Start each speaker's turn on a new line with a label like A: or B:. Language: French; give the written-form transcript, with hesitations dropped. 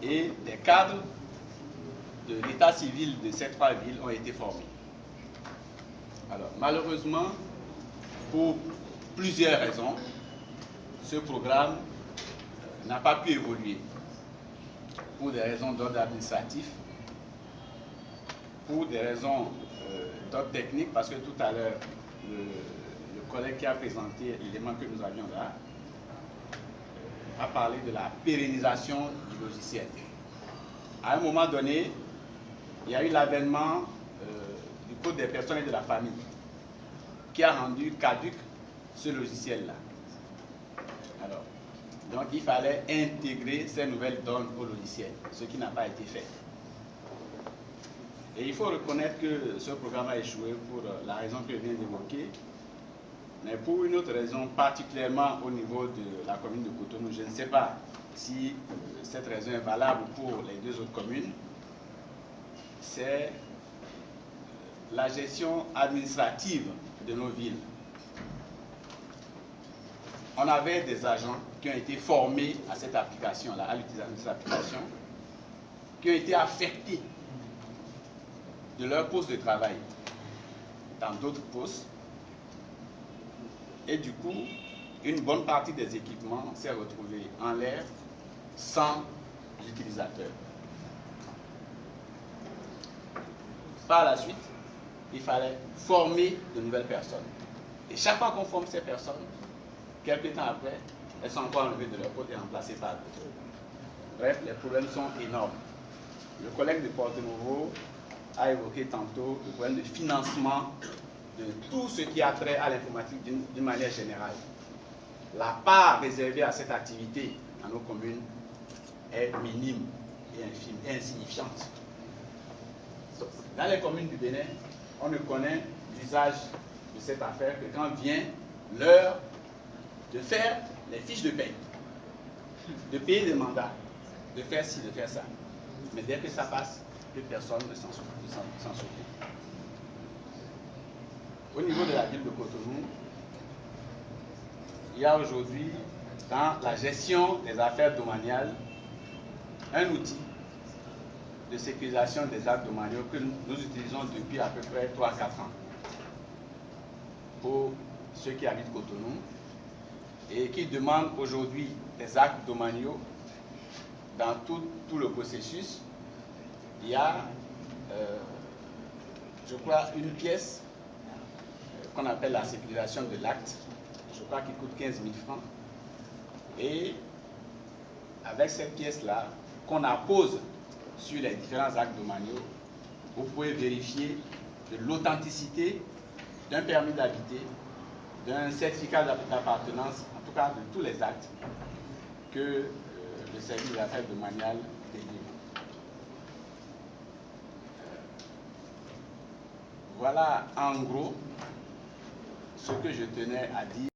A: et des cadres de l'état civil de ces trois villes ont été formés. Alors, malheureusement, pour plusieurs raisons, ce programme n'a pas pu évoluer. Pour des raisons d'ordre administratif, pour des raisons d'ordre technique, parce que tout à l'heure, le collègue qui a présenté l'élément que nous avions là a parlé de la pérennisation du logiciel. À un moment donné, il y a eu l'avènement du Code des personnes et de la famille qui a rendu caduc ce logiciel-là. Alors, donc il fallait intégrer ces nouvelles donnes au logiciel, ce qui n'a pas été fait. Et il faut reconnaître que ce programme a échoué pour la raison que je viens d'évoquer, mais pour une autre raison, particulièrement au niveau de la commune de Cotonou. Je ne sais pas si cette raison est valable pour les deux autres communes. C'est la gestion administrative de nos villes. On avait des agents qui ont été formés à cette application-là, à l'utilisation de cette application, qui ont été affectés de leur poste de travail dans d'autres postes. Et du coup, une bonne partie des équipements s'est retrouvée en l'air sans utilisateur. Par la suite, il fallait former de nouvelles personnes. Et chaque fois qu'on forme ces personnes, quelques temps après, elles sont encore enlevées de leur poste et remplacées par d'autres. Bref, les problèmes sont énormes. Le collègue de Porto-Novo a évoqué tantôt le problème de financement de tout ce qui a trait à l'informatique d'une manière générale. La part réservée à cette activité dans nos communes est minime et infime et insignifiante. Dans les communes du Bénin, on ne connaît l'usage de cette affaire que quand vient l'heure de faire les fiches de paie, de payer des mandats, de faire ci, de faire ça. Mais dès que ça passe, plus personne ne s'en souvient. Au niveau de la ville de Cotonou, il y a aujourd'hui, dans la gestion des affaires domaniales, un outil de sécurisation des actes domaniaux que nous utilisons depuis à peu près 3 à 4 ans pour ceux qui habitent Cotonou et qui demandent aujourd'hui des actes domaniaux dans tout le processus. Il y a, je crois, une pièce qu'on appelle la sécurisation de l'acte. Je crois qu'il coûte 15 000 francs. Et avec cette pièce-là, qu'on appose sur les différents actes domaniaux, vous pouvez vérifier de l'authenticité d'un permis d'habiter, d'un certificat d'appartenance, en tout cas de tous les actes que le service des affaires domaniales délivre. Voilà en gros ce que je tenais à dire.